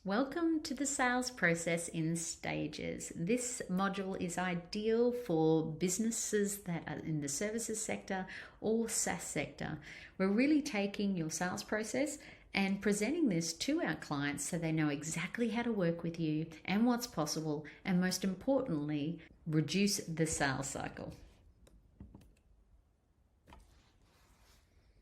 Welcome to the sales process in stages. This module is ideal for businesses that are in the services sector or SaaS sector. We're really taking your sales process and presenting this to our clients so they know exactly how to work with you and what's possible, and most importantly, reduce the sales cycle.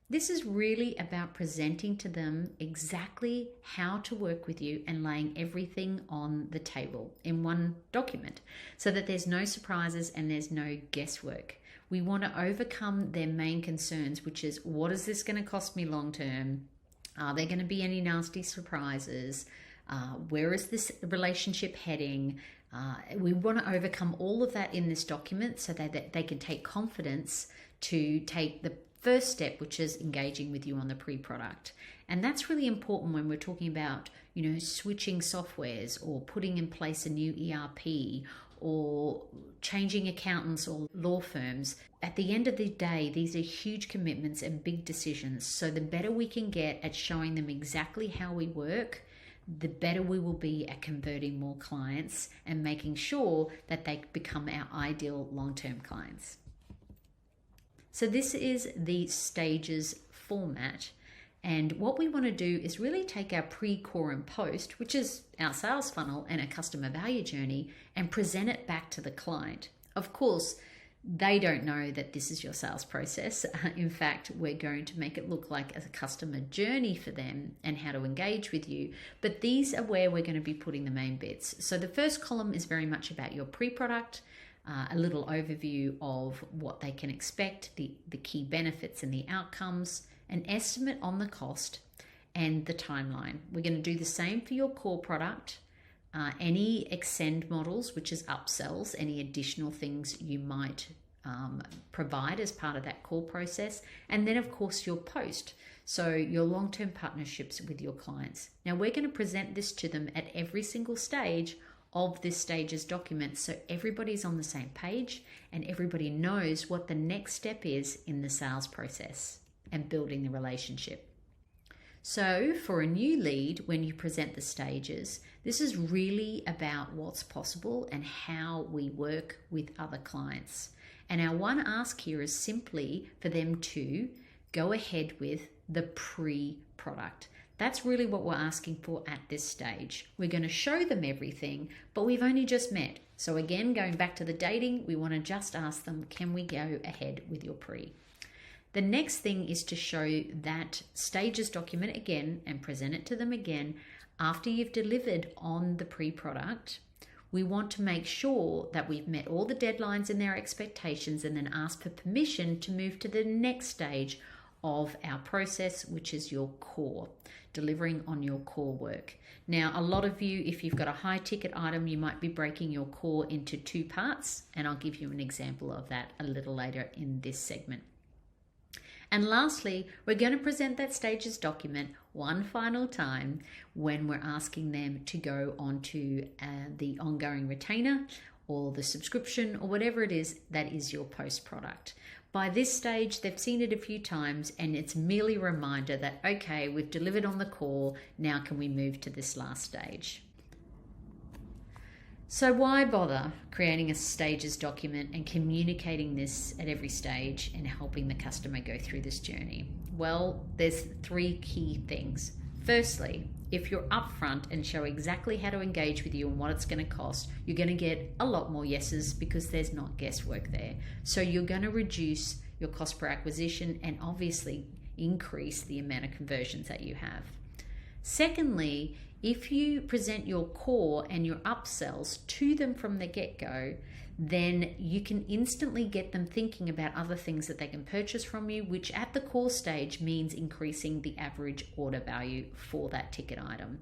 This is really about presenting to them exactly how to work with you and laying everything on the table in one document so that there's no surprises and there's no guesswork. We want to overcome their main concerns, which is, what is this going to cost me long term? Are there going to be any nasty surprises? Where is this relationship heading? We want to overcome all of that in this document so that they can take confidence to take the first step, which is engaging with you on the pre-product. And that's really important when we're talking about, switching softwares or putting in place a new ERP or changing accountants or law firms. At the end of the day, these are huge commitments and big decisions. So the better we can get at showing them exactly how we work, the better we will be at converting more clients and making sure that they become our ideal long-term clients. So this is the stages format. And what we want to do is really take our pre, core, and post, which is our sales funnel and our customer value journey, and present it back to the client. Of course, they don't know that this is your sales process. In fact, we're going to make it look like a customer journey for them and how to engage with you. But these are where we're going to be putting the main bits. So the first column is very much about your pre-product, a little overview of what they can expect, the key benefits and the outcomes, an estimate on the cost, and the timeline. We're going to do the same for your core product, any extend models, which is upsells, any additional things you might provide as part of that core process, and then of course your post, so your long-term partnerships with your clients. Now we're going to present this to them at every single stage of this stages document so everybody's on the same page and everybody knows what the next step is in the sales process and building the relationship. So for a new lead, when you present the stages, this is really about what's possible and how we work with other clients. And our one ask here is simply for them to go ahead with the pre-product. That's really what we're asking for at this stage. We're going to show them everything, but we've only just met. So again, going back to the dating, we want to just ask them, can we go ahead with your pre? The next thing is to show that stages document again and present it to them again after you've delivered on the pre-product. We want to make sure that we've met all the deadlines and their expectations, and then ask for permission to move to the next stage of our process, which is your core, delivering on your core work. Now, a lot of you, if you've got a high ticket item, you might be breaking your core into two parts, and I'll give you an example of that a little later in this segment. And lastly, we're going to present that stages document one final time when we're asking them to go onto the ongoing retainer or the subscription or whatever it is that is your post product. By this stage, they've seen it a few times and it's merely a reminder that, okay, we've delivered on the core, now can we move to this last stage? So why bother creating a stages document and communicating this at every stage and helping the customer go through this journey? Well, there's three key things. Firstly, if you're upfront and show exactly how to engage with you and what it's going to cost, you're going to get a lot more yeses because there's not guesswork there. So you're going to reduce your cost per acquisition and obviously increase the amount of conversions that you have. Secondly, if you present your core and your upsells to them from the get-go, then you can instantly get them thinking about other things that they can purchase from you, which at the core stage means increasing the average order value for that ticket item.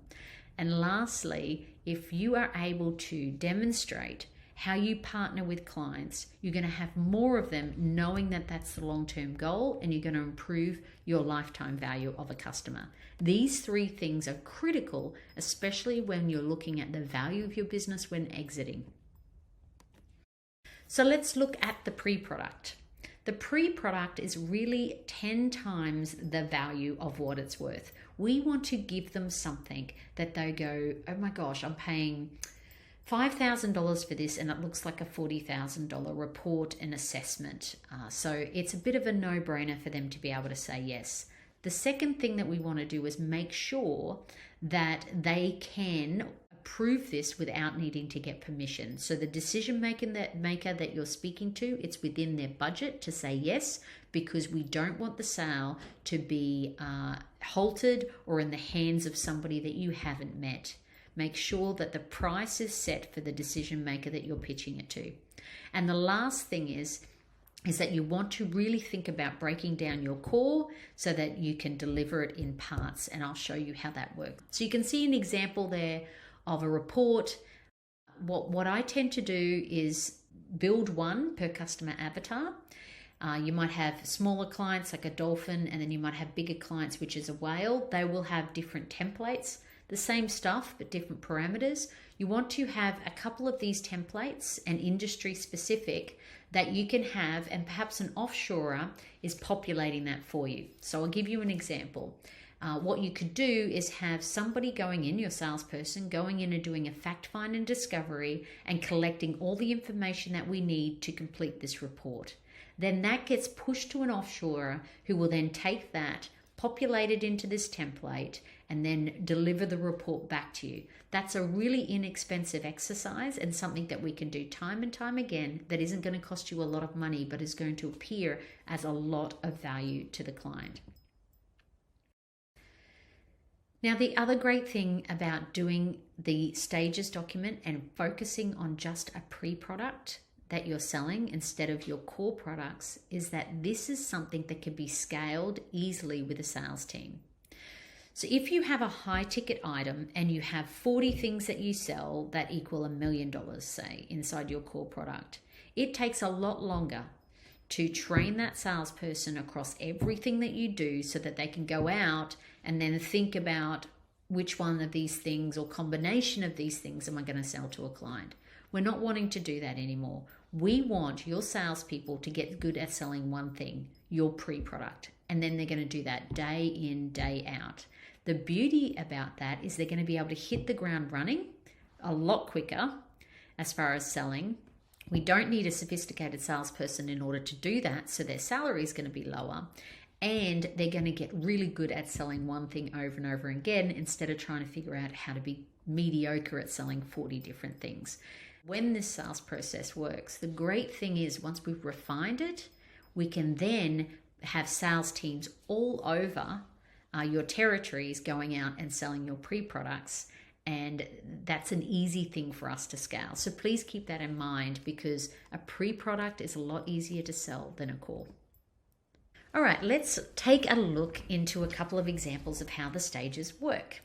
And lastly, if you are able to demonstrate how you partner with clients, you're going to have more of them knowing that that's the long-term goal, and you're going to improve your lifetime value of a customer. These three things are critical, especially when you're looking at the value of your business when exiting. So let's look at the pre-product. The pre-product is really 10 times the value of what it's worth. We want to give them something that they go, oh my gosh, I'm paying $5,000 for this and it looks like a $40,000 report and assessment. So it's a bit of a no-brainer for them to be able to say yes. The second thing that we want to do is make sure that they can approve this without needing to get permission. So the decision maker that you're speaking to, it's within their budget to say yes, because we don't want the sale to be halted or in the hands of somebody that you haven't met. Make sure that the price is set for the decision maker that you're pitching it to. And the last thing is that you want to really think about breaking down your core so that you can deliver it in parts. And I'll show you how that works. So you can see an example there of a report. What I tend to do is build one per customer avatar. You might have smaller clients like a dolphin, and then you might have bigger clients, which is a whale. They will have different templates. The same stuff, but different parameters. You want to have a couple of these templates and industry specific that you can have, and perhaps an offshorer is populating that for you. So I'll give you an example. What you could do is have somebody going in, your salesperson, going in and doing a fact find and discovery and collecting all the information that we need to complete this report. Then that gets pushed to an offshorer who will then take that, populate it into this template, and then deliver the report back to you. That's a really inexpensive exercise and something that we can do time and time again that isn't going to cost you a lot of money, but is going to appear as a lot of value to the client. Now, the other great thing about doing the stages document and focusing on just a pre-product that you're selling instead of your core products is that this is something that can be scaled easily with a sales team. So if you have a high ticket item and you have 40 things that you sell that equal $1 million, say, inside your core product, it takes a lot longer to train that salesperson across everything that you do so that they can go out and then think about which one of these things or combination of these things am I going to sell to a client. We're not wanting to do that anymore. We want your salespeople to get good at selling one thing, your pre-product, and then they're going to do that day in, day out. The beauty about that is they're going to be able to hit the ground running a lot quicker as far as selling. We don't need a sophisticated salesperson in order to do that, so their salary is going to be lower, and they're going to get really good at selling one thing over and over again instead of trying to figure out how to be mediocre at selling 40 different things. When this sales process works, the great thing is once we've refined it, we can then have sales teams all over your territories going out and selling your pre-products, and that's an easy thing for us to scale. So please keep that in mind, because a pre-product is a lot easier to sell than a core. All right, let's take a look into a couple of examples of how the stages work.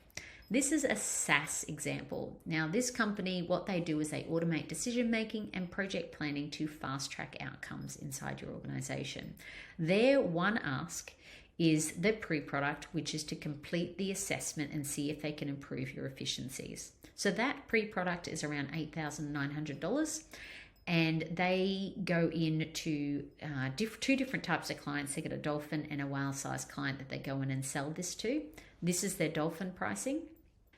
This is a SaaS example. Now, this company, what they do is they automate decision making and project planning to fast track outcomes inside your organization. Their one ask is the pre-product, which is to complete the assessment and see if they can improve your efficiencies. So that pre-product is around $8,900, and they go into two different types of clients. They get a dolphin and a whale-sized client that they go in and sell this to. This is their dolphin pricing.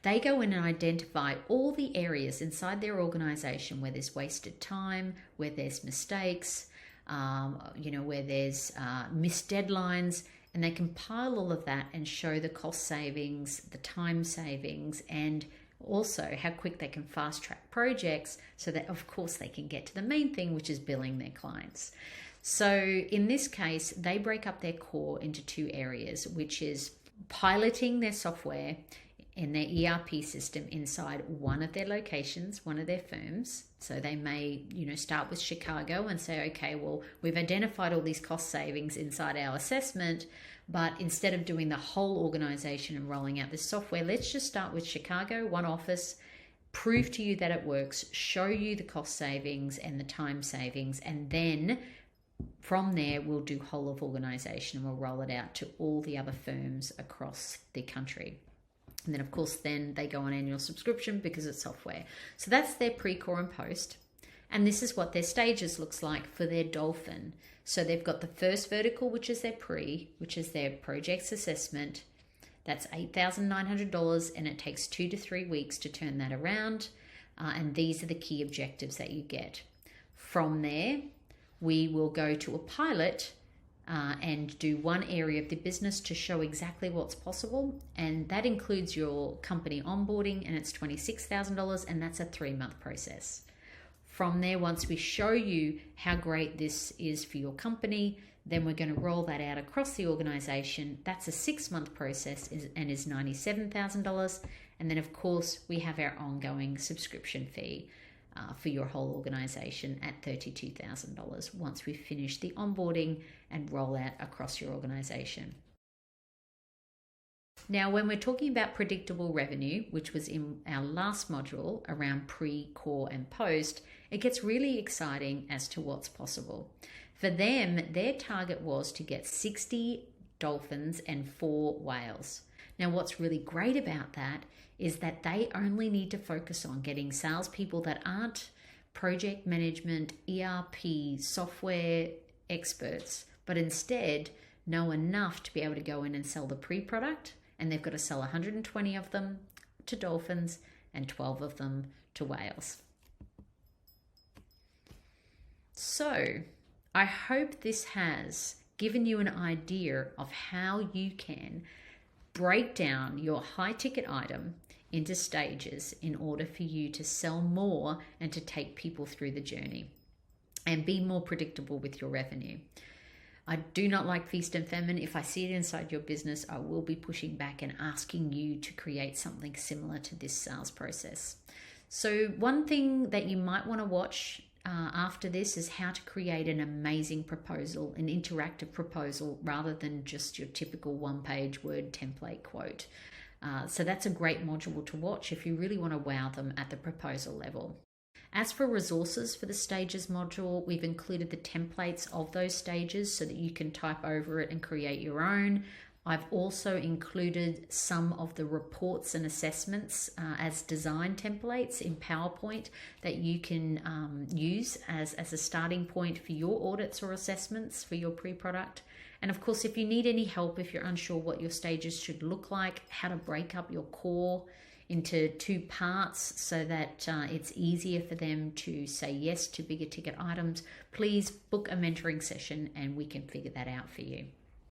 They go in and identify all the areas inside their organization where there's wasted time, where there's mistakes, where there's missed deadlines, and they compile all of that and show the cost savings, the time savings, and also how quick they can fast track projects so that, of course, they can get to the main thing, which is billing their clients. So in this case, they break up their core into two areas, which is piloting their software in their ERP system inside one of their locations, one of their firms. So they may, start with Chicago and say, okay, well, we've identified all these cost savings inside our assessment, but instead of doing the whole organization and rolling out this software, let's just start with Chicago, one office, prove to you that it works, show you the cost savings and the time savings, and then from there, we'll do whole of organization and we'll roll it out to all the other firms across the country. And then, of course, then they go on annual subscription because it's software. So that's their pre-core and post. And this is what their stages looks like for their dolphin. So they've got the first vertical, which is their which is their projects assessment. That's $8,900, and it takes 2 to 3 weeks to turn that around. And these are the key objectives that you get. From there, we will go to a pilot and do one area of the business to show exactly what's possible. And that includes your company onboarding, and it's $26,000, and that's a 3-month process. From there, once we show you how great this is for your company, then we're going to roll that out across the organization. That's a 6-month process and is $97,000. And then, of course, we have our ongoing subscription fee for your whole organization at $32,000 once we finish the onboarding and roll out across your organization. Now, when we're talking about predictable revenue, which was in our last module around pre, core, and post, it gets really exciting as to what's possible. For them, their target was to get 60 dolphins and 4 whales. Now, what's really great about that is that they only need to focus on getting salespeople that aren't project management, ERP, software experts, but instead know enough to be able to go in and sell the pre-product, and they've got to sell 120 of them to dolphins and 12 of them to whales. So, I hope this has given you an idea of how you can break down your high ticket item into stages in order for you to sell more and to take people through the journey and be more predictable with your revenue. I do not like feast and famine. If I see it inside your business, I will be pushing back and asking you to create something similar to this sales process. So one thing that you might want to watch after this is how to create an amazing proposal, an interactive proposal, rather than just your typical one-page word template quote. So that's a great module to watch if you really want to wow them at the proposal level. As for resources for the stages module, we've included the templates of those stages so that you can type over it and create your own. I've also included some of the reports and assessments as design templates in PowerPoint that you can use as a starting point for your audits or assessments for your pre-product. And of course, if you need any help, if you're unsure what your stages should look like, how to break up your core into 2 parts so that it's easier for them to say yes to bigger ticket items, please book a mentoring session and we can figure that out for you.